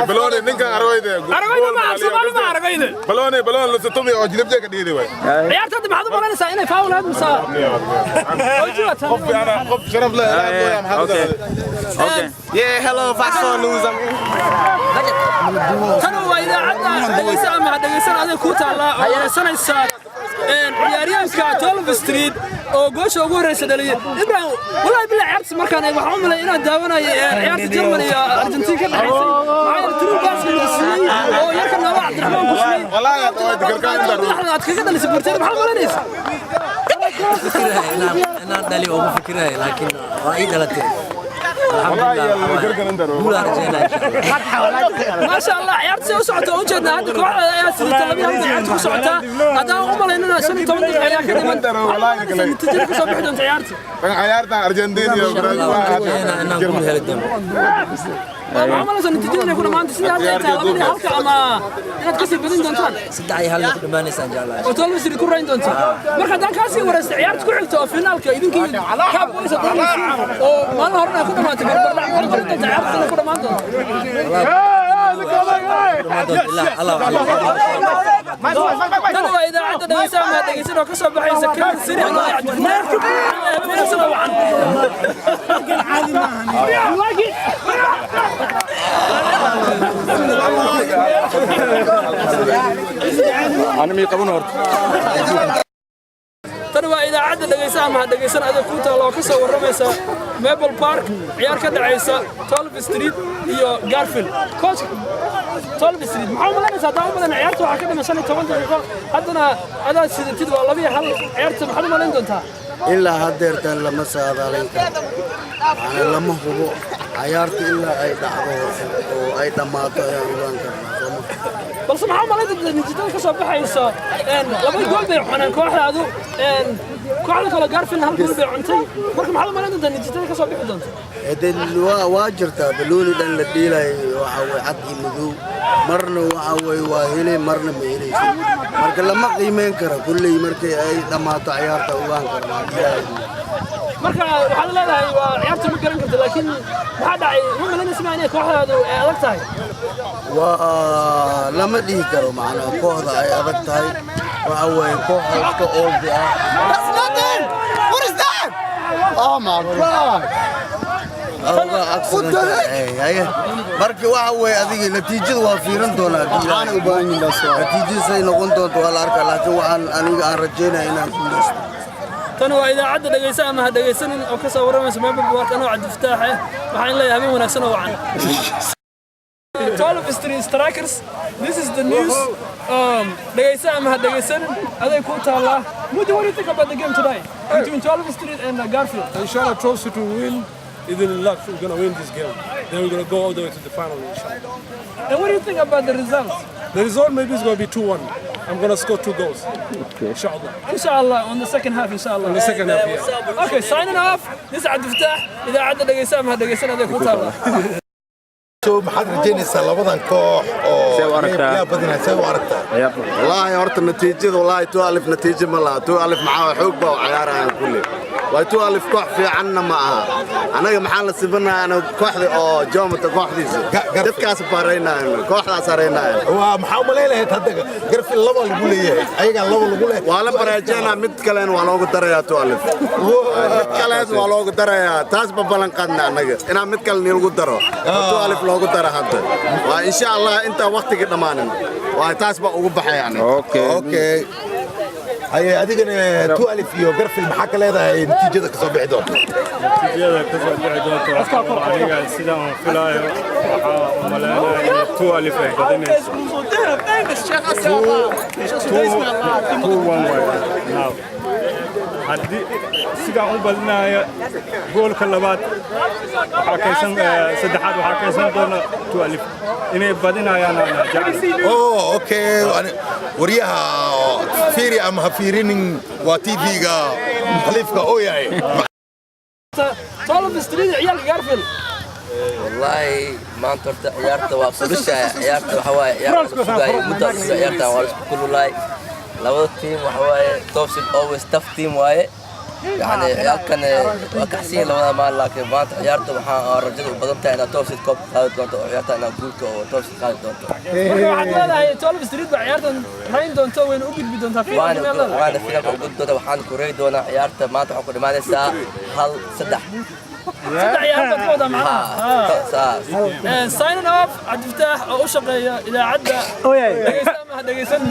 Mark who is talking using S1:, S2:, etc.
S1: بلوني نكان أرويده بلوني لو ستومي أو جنب جاك ديري واي
S2: عيار تدي محضر بلوني ساينة فاول هذا مسا
S1: خف أنا خف شرف له
S3: Okay. Yeah, hello Fox 4 News.
S2: كانوا إذا عدنا دقيسة ما دقيسة هذا كوتا لا سنة الساعة عياريان كاتولف ستريت أو جوش أو جورس دليل إبراهيم والله بلا عبس مركان وحوم لنا داونا عيار جرماني أرجنتين كده عيار تروح باس من السنين أو يركن نوع عبد الرحمن بوسلي
S1: والله يا تذكر كان
S2: نحن أتكلم اللي سبورتين محل ولا نيس
S4: أنا دليل أو فكرة لكن رأيت لك
S2: ما شاء الله عيارتي وسعته وجدنا هذيك واحدة يا سيدي تلبي عيارتي وسعتها هذا أمر إننا سنة توندي عيار كده من تجري كسب حدود عيارتي
S1: عيارتها أرجنتين يا
S4: أنا أقول هالدم
S2: عمله سنة تجري يكون ما أنت سنة هذا تلبي هالك أما أنا تكسب بدين دونتان
S4: سدعي هلا كمان سنجالا
S2: وتولي سيري كورين دونتان مرة دان كاسي ورست عيارتي كعلته في نالك يدين كي كاب بوليس أو ما نهارنا كده ما تبي كانوا إذا عدنا يسامح دقيسين وكسب بحي سكين السريع
S1: أنا ميقبون
S2: تنوى إذا عدنا دقيسان هذا كوتا لو كسب ورميسا ميبل بارك عيار كده عيسى 12 ستريت iyo Garfield coach 12 ستريت maxaa malaynaysaa haddaan u badan ciyaarta waxaa ka dhiman 15 daqiiqo haddana adaa sidatid waa 2 hal ciyaarta maxaad u malayn doontaa
S5: ilaa hadeertan lama saadaalin karo ana lama hubo ciyaarta ilaa ay dhacdo oo ay dhamaato ayaan ogaan karnaa
S2: balse maxaa malayn doontaa natiijada ka soo baxaysa laba gool bay xunaan kooxdaadu kooxda kale Garfield hal gool bay cuntay marka maxaad malayn doontaa natiijada ka soo bixi doonta
S5: eedin waa jirta balooni dhan la dhiilay waxa way cad iyo madow marna waxa way waa helay marna ma helayso marka lama qiimeyn karo kulley markay ay dhamaato ciyaarta ogaan karnaa
S2: marka waxaad leedahay waa ciyaarta ma garan karto laakiin maxaa dhacay ma malaynaysaa inay kooxdaadu ay adag tahay
S5: waa lama dhihi karo macnaa kooxda ay adag tahay waxa way koox iska ooldi ah
S3: That's nothing. What is that?
S5: oh my god marka waxa way adiga natiijadu waa fiiran doonaa diilaan u baahan yihiin natiijadu say noqon doonto waa la arkaa laakiin waxaan aniga aan rajaynayaa inaan guuleysto
S2: tan waa idaacadda dhageysa ama ha dhageysanin oo ka soo waramaysa meel barbaarka anoo cad iftaax ah waxaan leeyahay habeen wanaagsan oo wacan 12 Street Strikers, this is the news. Dhageysa ama ha dhageysanin aday ku taala. What do you think about the game today between 12 Street and Garfield?
S6: Inshallah, trust to win. Even luck, we're going to win this game. Then we're going to go all the way to the final, inshallah.
S2: And what do you think about the results?
S6: The result maybe is going to be 2-1. I'm going to score 2 goals. Okay. Inshallah.
S2: Inshallah, on the second half, inshallah.
S6: On the second half, yeah.
S2: Okay, signing off. This is Abd Fattah. إذا عدنا دقيسة ما دقيسة هذا كتابة.
S7: تو محل رجينا لبدان كوح او يا بدنا سوي عرفتا
S5: والله horta natiijada والله 2-0 natiijo ma laha 2-0 maxaa xoog baa ciyaarayaan kulli way 2-0 koox fiicanna ma aha anaga maxaan la sibanahay ana kooxda oo joomata kooxdiisa dadkaas baaraynaa kooxdaas araynaa
S7: waa maxaa u leeyahay hadda garfi laba lagu leeyahay ayaga laba lagu leeyahay
S5: waa la baraajeenaa mid kale waa loogu darayaa 2-0 mid kale waa loogu darayaa taas ba balan qadna anaga inaa mid kale lagu daro 2-0 loogu daro hadda waa insha Allah inta waqtiga dhamaanin waa taas ba ugu baxay yani
S7: okay هي أديكنا 2-0 يو قرف المحاكة هذا نتيجة كسب عدون.
S6: نتيجة كسب عدون. أنا سيدان فلاي وملانا 2-0 بعدين 2-1 هدي سيدان قبلنا جول كلابات وحكيسن سدحات وحكيسن دون 2-0 إني بعدين أنا جاهز.
S7: أوه أوكي وريها فيري أم هفيرين وتيفيغا خليفك أوياي.
S2: طالب ستريد عيال قرفل.
S4: والله ما أنت عيارته وابسلوش عيارته وحواي عيارته مدرس عيارته وارس كل لاي لو التيم وحواي توصل always tough team واي يعني عيال كان وكحسين لو ما لكن ما عيارته وحا رجل بدنته أنا توصل كوب خالد دونتو عيارته أنا قلت توصل خالد دونتو.
S2: واحد لا هي طالب ستريد عيارته راين دونتو وين أوبي بدونتها فيه.
S4: وأنا فينا قلت دونتو وحان كوري دونا عيارته ما تحكوا ما نسا هل سدح.
S2: سدح عيارته كودا معنا. ساين أوف عبد الفتاح أو شقية إذا عدى. دقيسان.